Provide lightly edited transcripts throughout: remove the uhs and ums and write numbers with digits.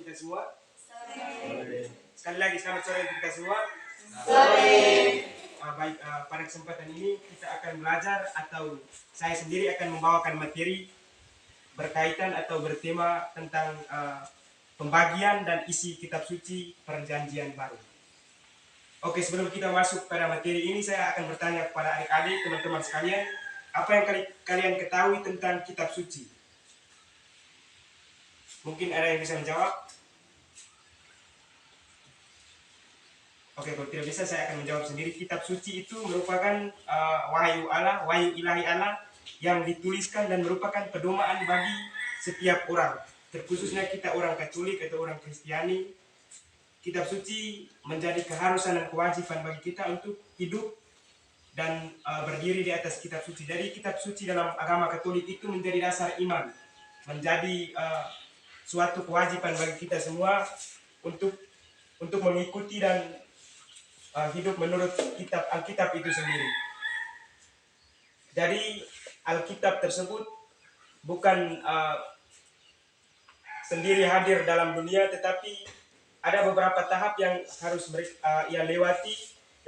kita semua? Sore. Sekali lagi selamat sore untuk kita semua. Sore. Baik, pada kesempatan ini kita akan belajar atau saya sendiri akan membawakan materi berkaitan atau bertema tentang pembagian dan isi kitab suci Perjanjian Baru. Oke, sebelum kita masuk pada materi ini, saya akan bertanya kepada adik-adik, teman-teman sekalian, apa yang kalian ketahui tentang kitab suci? Mungkin ada yang bisa menjawab? Oke, kalau tidak bisa saya akan menjawab sendiri. Kitab suci itu merupakan wahyu Allah, wahyu ilahi Allah yang dituliskan dan merupakan pedoman bagi setiap orang. Terkhususnya kita orang Katolik atau orang Kristiani, kitab suci menjadi keharusan dan kewajiban bagi kita untuk hidup dan berdiri di atas kitab suci. Jadi kitab suci dalam agama Katolik itu menjadi dasar iman, menjadi suatu kewajiban bagi kita semua untuk mengikuti dan hidup menurut kitab Alkitab itu sendiri. Jadi Alkitab tersebut bukan sendiri hadir dalam dunia, tetapi ada beberapa tahap yang harus ia lewati.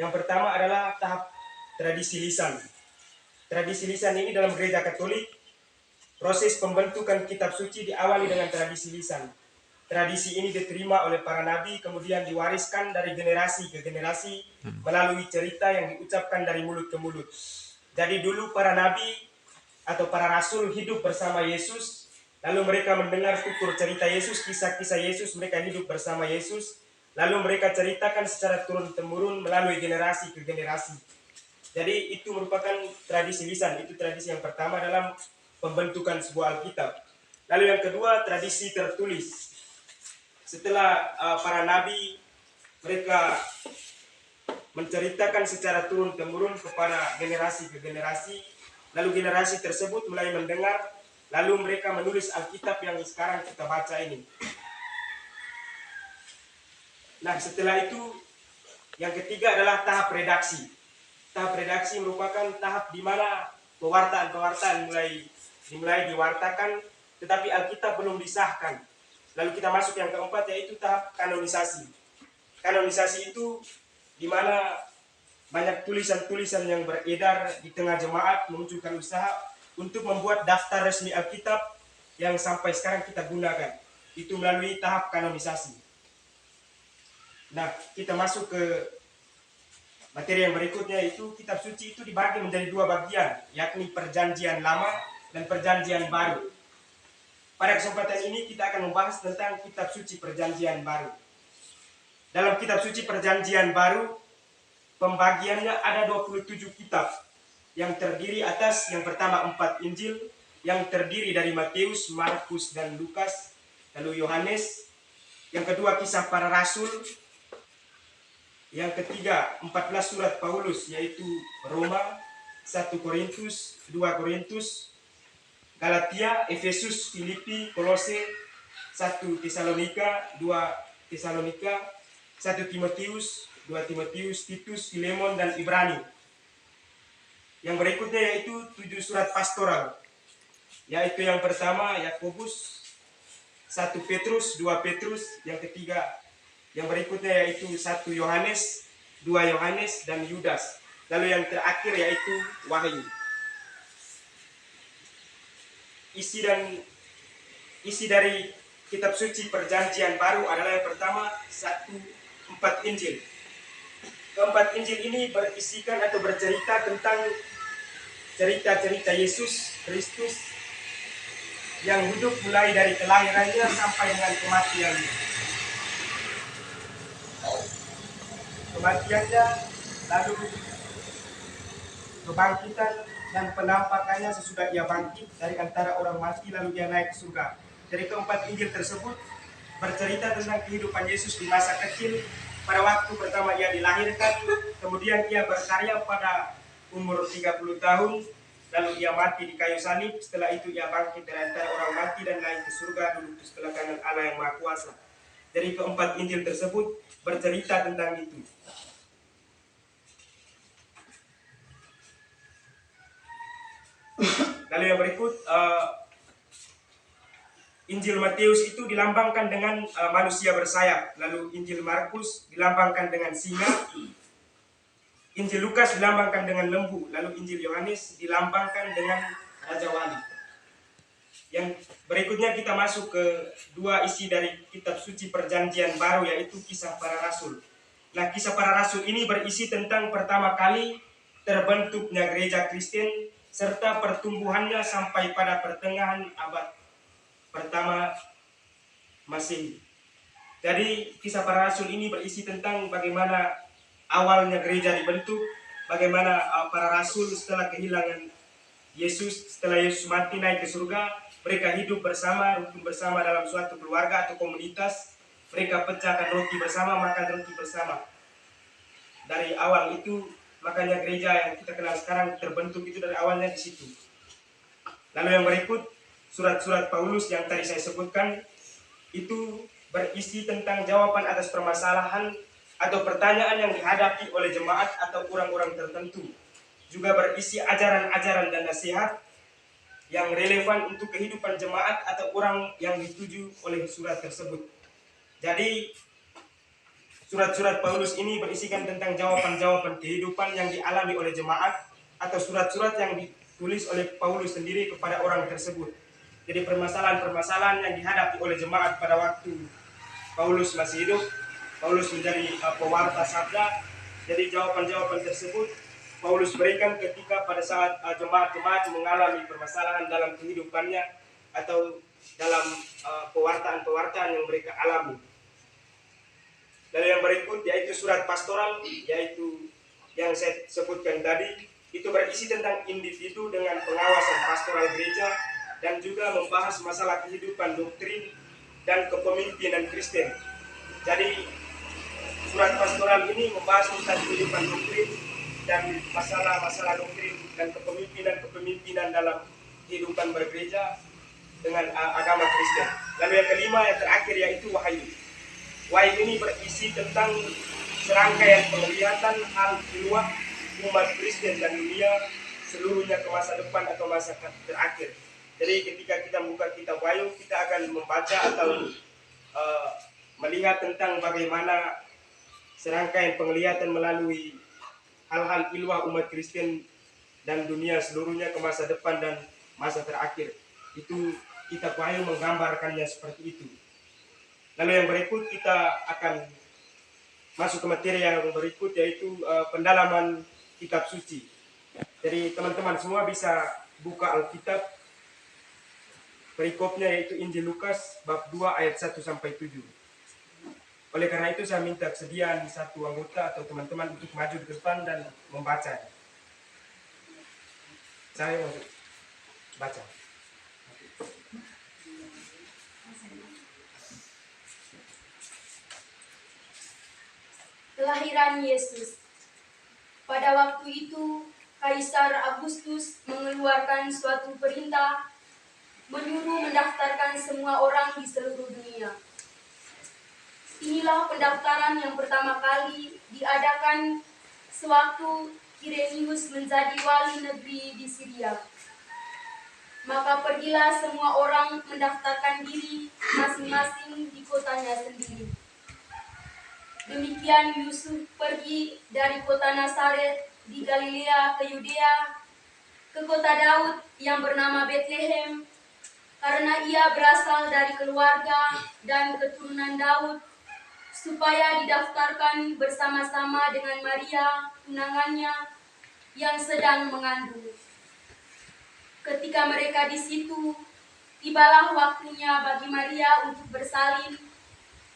Yang pertama adalah tahap tradisi lisan. Tradisi lisan ini dalam gereja Katolik, proses pembentukan kitab suci diawali dengan tradisi lisan. Tradisi ini diterima oleh para nabi, kemudian diwariskan dari generasi ke generasi melalui cerita yang diucapkan dari mulut ke mulut. Jadi dulu para nabi atau para rasul hidup bersama Yesus, lalu mereka mendengar tutur cerita Yesus, kisah-kisah Yesus, mereka hidup bersama Yesus, lalu mereka ceritakan secara turun-temurun melalui generasi ke generasi. Jadi itu merupakan tradisi lisan, itu tradisi yang pertama dalam pembentukan sebuah Alkitab. Lalu yang kedua, tradisi tertulis. Setelah para nabi mereka menceritakan secara turun-temurun kepada generasi ke generasi, lalu generasi tersebut mulai mendengar, lalu mereka menulis Alkitab yang sekarang kita baca ini. Nah, setelah itu yang ketiga adalah tahap redaksi. Tahap redaksi merupakan tahap di mana pewartaan dimulai diwartakan, tetapi Alkitab belum disahkan. Lalu kita masuk yang keempat, yaitu tahap kanonisasi. Kanonisasi itu di mana banyak tulisan-tulisan yang beredar di tengah jemaat memunculkan usaha untuk membuat daftar resmi Alkitab yang sampai sekarang kita gunakan. Itu melalui tahap kanonisasi. Nah, kita masuk ke materi yang berikutnya, yaitu kitab suci itu dibagi menjadi dua bagian, yakni Perjanjian Lama dan Perjanjian Baru. Pada kesempatan ini kita akan membahas tentang kitab suci Perjanjian Baru. Dalam kitab suci Perjanjian Baru, pembagiannya ada 27 kitab yang terdiri atas yang pertama 4 Injil yang terdiri dari Matius, Markus, dan Lukas, lalu Yohanes. Yang kedua Kisah Para Rasul. Yang ketiga 14 surat Paulus, yaitu Roma, 1 Korintus, 2 Korintus, Galatia, Efesus, Filipi, Kolose, 1 Tesalonika, 2 Tesalonika, 1 Timotius, 2 Timotius, Titus, Filemon, dan Ibrani. Yang berikutnya yaitu 7 surat pastoral, yaitu yang pertama Yakobus, 1 Petrus, 2 Petrus, yang ketiga yang berikutnya yaitu 1 Yohanes, 2 Yohanes, dan Yudas. Lalu yang terakhir yaitu Wahyu. Isi dari kitab suci Perjanjian Baru adalah yang pertama 4 Injil. Keempat Injil ini berisikan atau bercerita tentang cerita-cerita Yesus Kristus yang hidup mulai dari kelahirannya sampai dengan kematiannya. Kematiannya, lalu kebangkitan dan penampakannya sesudah ia bangkit dari antara orang mati, lalu dia naik ke surga. Dari keempat Injil tersebut bercerita tentang kehidupan Yesus di masa kecil, pada waktu pertama ia dilahirkan, kemudian ia berkarya pada umur 30 tahun, lalu ia mati di kayu salib. Setelah itu ia bangkit dari antara orang mati dan naik ke surga, duduk di sebelah kanan Allah yang Maha Kuasa. Dari keempat Injil tersebut bercerita tentang itu. Lalu yang berikut, Injil Matius itu dilambangkan dengan manusia bersayap, lalu Injil Markus dilambangkan dengan singa, Injil Lukas dilambangkan dengan lembu, lalu Injil Yohanes dilambangkan dengan raja wali. Yang berikutnya kita masuk ke dua isi dari kitab suci perjanjian baru, yaitu Kisah Para Rasul. Nah, Kisah Para Rasul ini berisi tentang pertama kali terbentuknya gereja Kristen serta pertumbuhannya sampai pada pertengahan abad pertama Masehi. Jadi Kisah Para Rasul ini berisi tentang bagaimana awalnya gereja dibentuk, bagaimana para rasul setelah kehilangan Yesus, setelah Yesus mati naik ke surga, mereka hidup bersama, rukun bersama dalam suatu keluarga atau komunitas. Mereka pecahkan roti bersama, makan roti bersama. Dari awal itu, makanya gereja yang kita kenal sekarang terbentuk itu dari awalnya di situ. Lalu yang berikut, surat-surat Paulus yang tadi saya sebutkan, itu berisi tentang jawaban atas permasalahan atau pertanyaan yang dihadapi oleh jemaat atau orang-orang tertentu. Juga berisi ajaran-ajaran dan nasihat yang relevan untuk kehidupan jemaat atau orang yang dituju oleh surat tersebut. Jadi surat-surat Paulus ini berisikan tentang jawaban-jawaban kehidupan yang dialami oleh jemaat atau surat-surat yang ditulis oleh Paulus sendiri kepada orang tersebut. Jadi permasalahan-permasalahan yang dihadapi oleh jemaat pada waktu Paulus masih hidup, Paulus menjadi pewarta sabda. Jadi jawaban-jawaban tersebut Paulus berikan ketika pada saat jemaat-jemaat mengalami permasalahan dalam kehidupannya atau dalam pewartaan-pewartaan yang mereka alami. Dan yang berikut yaitu surat pastoral, yaitu yang saya sebutkan tadi, itu berisi tentang individu dengan pengawasan pastoral gereja dan juga membahas masalah kehidupan doktrin dan kepemimpinan Kristen. Jadi surat pastoral ini membahas tentang kehidupan doktrin dan masalah-masalah doktrin dan kepemimpinan dalam kehidupan bergereja dengan agama Kristen. Lalu yang kelima, yang terakhir, yaitu wahyu. Wahyu ini berisi tentang serangkaian penglihatan hal ilmuah umat Kristen dan dunia seluruhnya ke masa depan atau masa terakhir. Jadi ketika kita buka kitab Wahyu, kita akan membaca atau melihat tentang bagaimana serangkaian penglihatan melalui hal-hal ilmuah umat Kristen dan dunia seluruhnya ke masa depan dan masa terakhir. Itu kitab Wahyu menggambarkannya seperti itu. Lalu yang berikut kita akan masuk ke materi yang berikut, yaitu pendalaman kitab suci. Jadi teman-teman semua bisa buka Alkitab. Perikopnya yaitu Injil Lukas bab 2 ayat 1 sampai 7. Oleh karena itu saya minta kesediaan satu anggota atau teman-teman untuk maju ke depan dan membaca. Saya mau baca. Kelahiran Yesus. Pada waktu itu, Kaisar Agustus mengeluarkan suatu perintah menyuruh mendaftarkan semua orang di seluruh dunia. Inilah pendaftaran yang pertama kali diadakan sewaktu Kirenius menjadi wali negeri di Syria. Maka pergilah semua orang mendaftarkan diri masing-masing di kotanya sendiri. Demikian Yusuf pergi dari kota Nazaret di Galilea ke Yudea, ke kota Daud yang bernama Betlehem, karena ia berasal dari keluarga dan keturunan Daud, supaya didaftarkan bersama-sama dengan Maria, tunangannya, yang sedang mengandung. Ketika mereka di situ, tibalah waktunya bagi Maria untuk bersalin,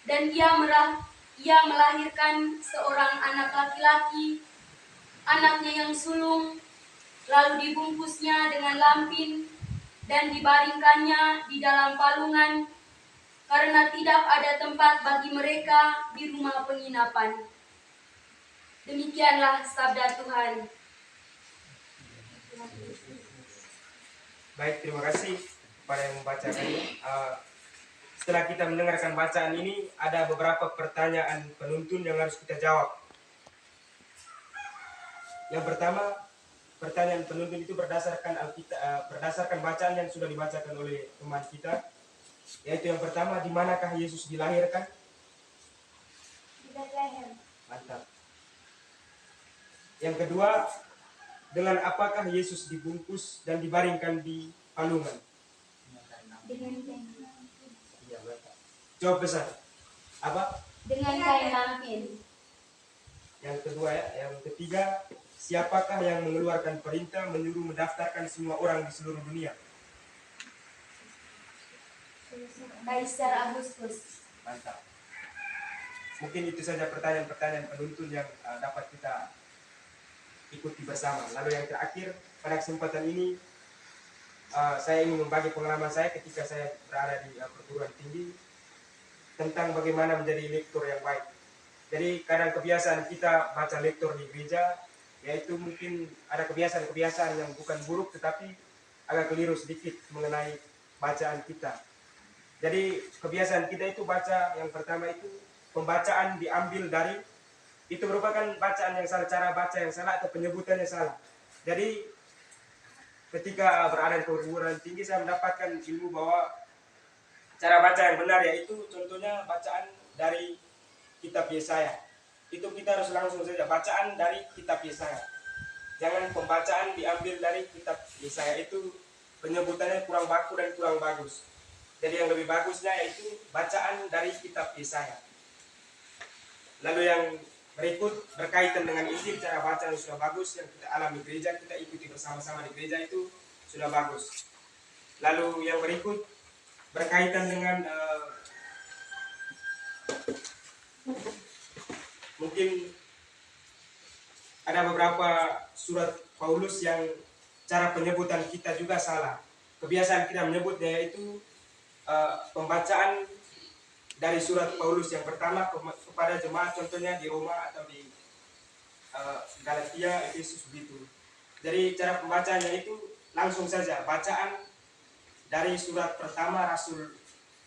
dan ia melahirkan seorang anak laki-laki, anaknya yang sulung, lalu dibungkusnya dengan lampin dan dibaringkannya di dalam palungan, karena tidak ada tempat bagi mereka di rumah penginapan. Demikianlah sabda Tuhan. Baik, terima kasih kepada yang membacakannya. Setelah kita mendengarkan bacaan ini, ada beberapa pertanyaan penuntun yang harus kita jawab. Yang pertama, pertanyaan penuntun itu berdasarkan bacaan yang sudah dibacakan oleh teman kita. Yaitu yang pertama, di manakah Yesus dilahirkan? Di Bethlehem. Mantap. Yang kedua, dengan apakah Yesus dibungkus dan dibaringkan di palungan? Dengan kain. Iya, mantap. Jawab besar. Apa? Dengan kain lampin. Yang kedua ya. Yang ketiga, siapakah yang mengeluarkan perintah menyuruh mendaftarkan semua orang di seluruh dunia? Kaisar Agustus. Mantap. Mungkin itu saja pertanyaan-pertanyaan penuntun yang dapat kita ikuti bersama. Lalu yang terakhir, pada kesempatan ini saya ingin membagi pengalaman saya ketika saya berada di perguruan tinggi tentang bagaimana menjadi lektor yang baik. Jadi kadang kebiasaan kita baca lektor di gereja, yaitu mungkin ada kebiasaan-kebiasaan yang bukan buruk tetapi agak keliru sedikit mengenai bacaan kita. Jadi kebiasaan kita itu baca, yang pertama itu pembacaan diambil dari, itu merupakan bacaan yang salah, cara baca yang salah atau penyebutannya salah. Jadi ketika berada di perguruan tinggi saya mendapatkan ilmu bahwa cara baca yang benar yaitu contohnya bacaan dari kitab Yesaya. Itu kita harus langsung saja bacaan dari kitab Yesaya. Jangan pembacaan diambil dari kitab Yesaya, itu penyebutannya kurang baku dan kurang bagus. Jadi yang lebih bagusnya yaitu bacaan dari kitab Yesaya. Lalu yang berikut berkaitan dengan Injil, cara baca yang sudah bagus yang kita alami gereja, kita ikuti bersama-sama di gereja itu sudah bagus. Lalu yang berikut berkaitan dengan mungkin ada beberapa surat Paulus yang cara penyebutan kita juga salah. Kebiasaan kita menyebutnya yaitu pembacaan dari surat Paulus yang pertama kepada jemaat, contohnya di Roma atau di Galatia, Efesus begitu. Jadi cara pembacanya itu langsung saja bacaan dari surat pertama Rasul,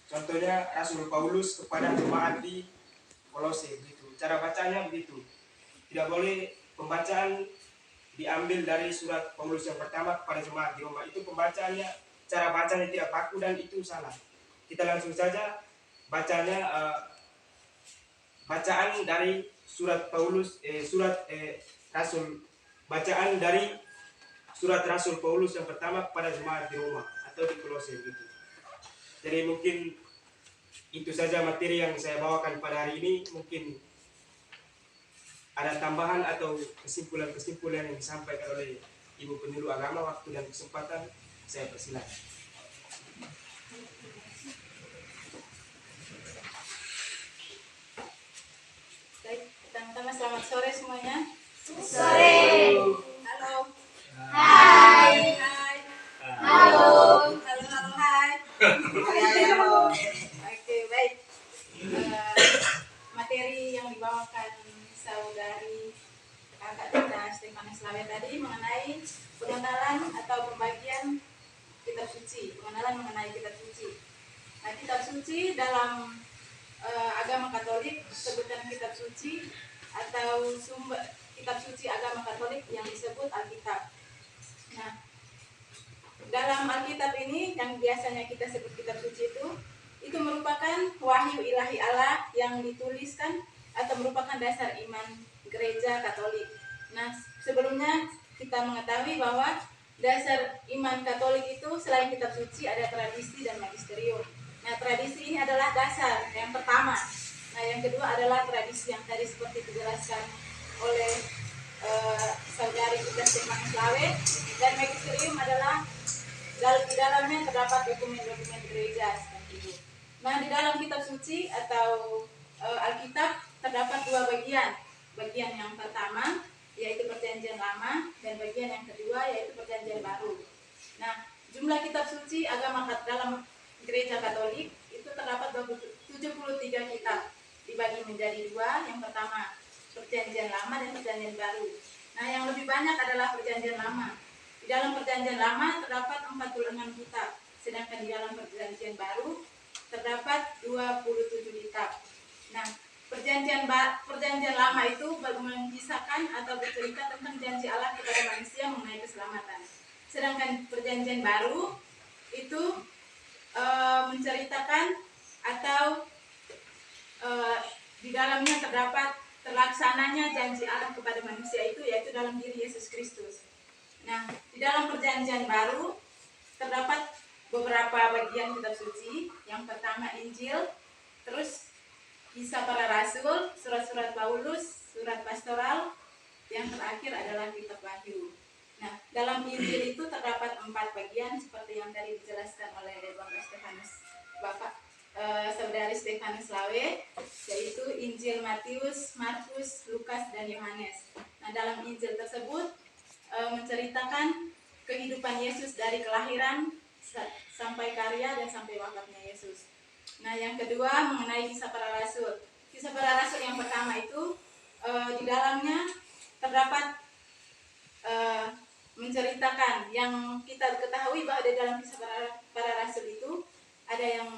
contohnya Rasul Paulus kepada jemaat di Kolose begitu. Cara bacanya begitu. Tidak boleh pembacaan diambil dari surat Paulus yang pertama kepada jemaat di Roma. Itu pembacaannya, cara bacanya tidak baku dan itu salah. Kita langsung saja bacanya bacaan dari surat Paulus Rasul, bacaan dari surat Rasul Paulus yang pertama kepada jemaat di Roma atau di Kolose begitu. Jadi mungkin itu saja materi yang saya bawakan pada hari ini. Mungkin ada tambahan atau kesimpulan-kesimpulan yang disampaikan oleh Ibu Penyuluh Agama, waktu dan kesempatan saya persilakan. Baik, pertama-tama selamat sore semuanya. Sore. Halo. Hai. Hai. Halo. Halo, hai. Halo. Oke, baik. Materi yang dibawakan saudari kakak kita Stefanus Lawe tadi mengenai pengenalan atau pembagian kitab suci, pengenalan mengenai kitab suci. Nah, kitab suci dalam agama Katolik, sebutan kitab suci atau sumber kitab suci agama Katolik yang disebut Alkitab. Nah, dalam Alkitab ini yang biasanya kita sebut kitab suci itu merupakan wahyu ilahi Allah yang dituliskan atau merupakan dasar iman gereja Katolik. Nah, sebelumnya kita mengetahui bahwa dasar iman Katolik itu selain kitab suci ada tradisi dan magisterium. Nah, tradisi ini adalah dasar yang pertama. Nah, yang kedua adalah tradisi yang tadi seperti dijelaskan oleh saudari kita Stefanus Lawe, dan magisterium adalah di dalamnya terdapat dokumen-dokumen gereja seperti itu. Nah, di dalam kitab suci atau Alkitab terdapat dua bagian. Bagian yang pertama yaitu Perjanjian Lama dan bagian yang kedua yaitu Perjanjian Baru. Nah, jumlah kitab suci agama dalam gereja Katolik itu terdapat 73 kitab dibagi menjadi dua. Yang pertama Perjanjian Lama dan Perjanjian Baru. Nah, yang lebih banyak adalah Perjanjian Lama. Di dalam Perjanjian Lama terdapat 46 kitab, sedangkan di dalam Perjanjian Baru terdapat 27 kitab. Nah, Perjanjian Lama itu mengisahkan atau bercerita tentang janji Allah kepada manusia mengenai keselamatan. Sedangkan Perjanjian Baru itu menceritakan atau di dalamnya terdapat terlaksananya janji Allah kepada manusia itu, yaitu dalam diri Yesus Kristus. Nah, di dalam perjanjian baru terdapat beberapa bagian kitab suci. Yang pertama Injil, terus Kisah Para Rasul, surat-surat Paulus, surat pastoral, yang terakhir adalah kitab Wahyu. Nah, dalam Injil itu terdapat 4 bagian seperti yang tadi dijelaskan oleh Bapak Stefanus, Saudari Stefanus Lawe, yaitu Injil Matius, Markus, Lukas, dan Yohanes. Nah, dalam Injil tersebut menceritakan kehidupan Yesus dari kelahiran sampai karya dan sampai wafatnya Yesus. Nah, yang kedua mengenai Kisah Para Rasul. Kisah Para Rasul yang pertama itu di dalamnya terdapat menceritakan yang kita ketahui bahwa di dalam Kisah Para Rasul itu ada yang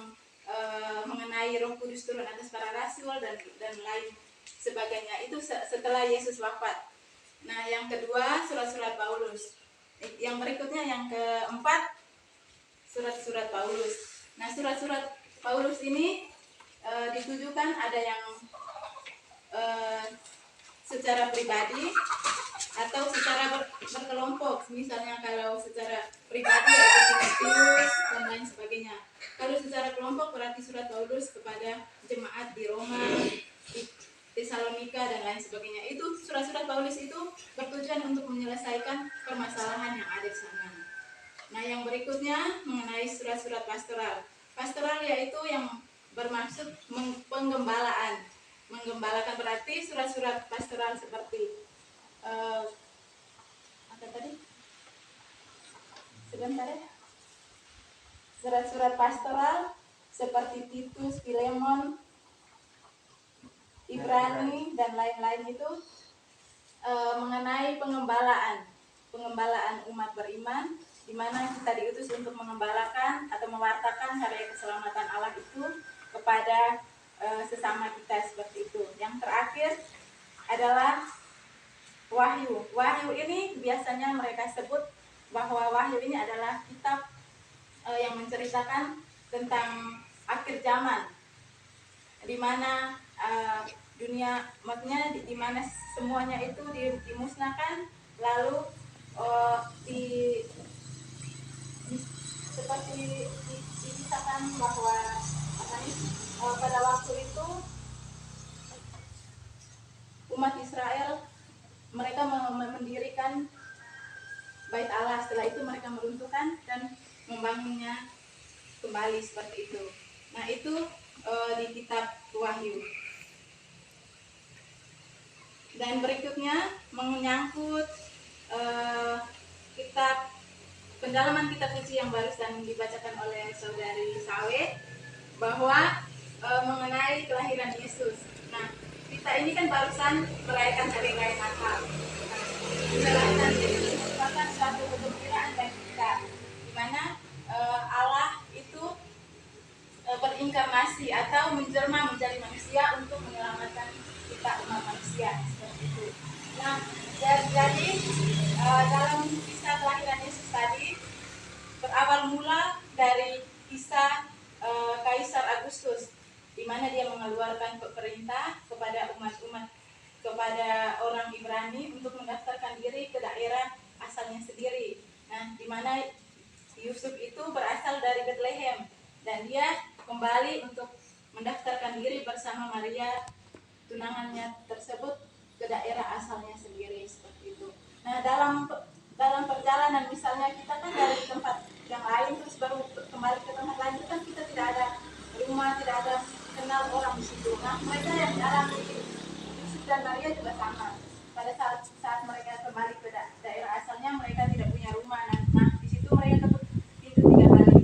mengenai Roh Kudus turun atas para rasul dan lain sebagainya. Itu setelah Yesus wafat. Nah, yang kedua surat-surat Paulus. Yang berikutnya yang keempat surat-surat Paulus. Nah, surat-surat Paulus ini ditujukan ada yang secara pribadi atau secara berkelompok. Misalnya kalau secara pribadi yaitu Timotius dan lain sebagainya. Kalau secara kelompok berarti surat Paulus kepada jemaat di Roma, di Tesalonika dan lain sebagainya. Itu surat-surat Paulus itu bertujuan untuk menyelesaikan permasalahan yang ada di sana. Nah, yang berikutnya mengenai surat-surat pastoral. Pastoral yaitu yang bermaksud penggembalaan. Menggembalakan berarti surat-surat pastoral seperti apa tadi? Sebentar ya. Surat-surat pastoral seperti Titus, Filemon, Ibrani dan lain-lain itu mengenai pengembalaan umat beriman, di mana kita diutus untuk mengembalakan atau mewartakan karya keselamatan Allah itu kepada sesama kita seperti itu. Yang terakhir adalah Wahyu. Wahyu ini biasanya mereka sebut bahwa Wahyu ini adalah kitab yang menceritakan tentang akhir zaman, di mana dunia, maksudnya di mana semuanya itu dimusnahkan, lalu seperti dikisahkan bahwa pada waktu itu umat Israel mereka mendirikan Bait Allah, setelah itu mereka meruntuhkan dan membangunnya kembali seperti itu. Nah, itu di kitab Wahyu. Dan berikutnya menyangkut kitab pendalaman kitab suci yang barusan dibacakan oleh Saudari Sawe, bahwa mengenai kelahiran Yesus. Nah, kita ini kan barusan merayakan hari raya Natal. Nah, kelahiran Yesus merupakan suatu kegembiraan bagi kita, di mana Allah itu berinkarnasi atau menjelma menjadi manusia untuk menyelamatkan kita umat manusia seperti itu. Nah, jadi dalam kisah kelahiran Yesus tadi berawal mula dari kisah Kaisar Agustus, di mana dia mengeluarkan perintah kepada umat-umat, kepada orang Ibrani untuk mendaftarkan diri ke daerah asalnya sendiri. Nah, di mana Yusuf itu berasal dari Bethlehem dan dia kembali untuk mendaftarkan diri bersama Maria tunangannya tersebut ke daerah asalnya sendiri seperti itu. Nah, dalam perjalanan misalnya kita kan dari tempat yang lain terus baru kembali ke tempat lain, itu kan kita tidak ada rumah, tidak ada kenal orang di situ. Nah, mereka yang dialami Yusuf dan Maria juga sama. Pada saat mereka kembali ke daerah asalnya, mereka tidak punya rumah. Nah, di situ mereka ketuk pintu 3 kali.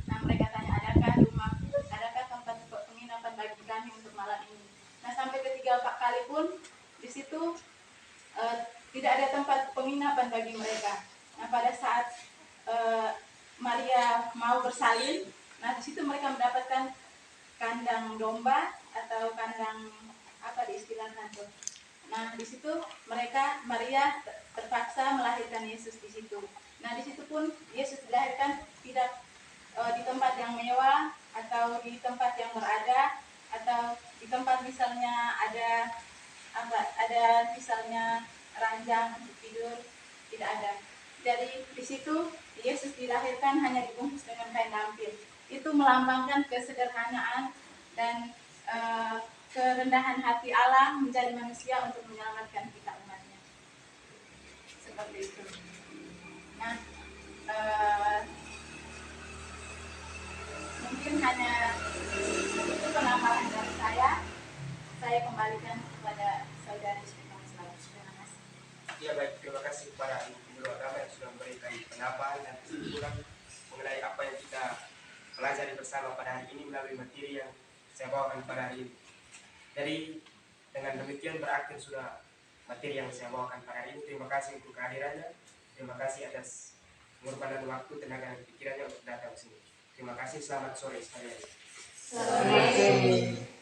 Nah, mereka tanya, adakah tempat penginapan bagi kami untuk malam ini? Nah, sampai ketiga 4 kali pun di situ tidak ada tempat penginapan bagi mereka. Nah, pada saat Maria mau bersalin, nah di situ mereka mendapatkan kandang domba atau kandang apa diistilahkan tuh. Nah, di situ Maria terpaksa melahirkan Yesus di situ. Nah, di situ pun Yesus dilahirkan tidak di tempat yang mewah atau di tempat yang berada atau di tempat misalnya ada misalnya ranjang untuk tidur, tidak ada. Jadi di situ Yesus dilahirkan hanya dibungkus dengan kain lampin. Itu melambangkan kesederhanaan dan kerendahan hati Allah menjadi manusia untuk menyelamatkan kita umatnya. Seperti itu. Nah, mungkin hanya itu penambahan dari saya. Saya kembalikan kepada saudari Stefanus Labus. Terima kasih. Ya baik, terima kasih kepada Ibu Guru Agama yang sudah memberikan penambahan dan kesimpulan mengenai apa yang kita pelajari bersama pada hari ini melalui materi yang saya bawakan pada hari ini. Jadi dengan demikian berakhir sudah materi yang saya bawakan pada hari ini. Terima kasih untuk kehadirannya. Terima kasih atas pengorbanan waktu, tenaga, dan pikirannya untuk datang ke sini. Terima kasih, selamat sore sekalian. Selamat sore.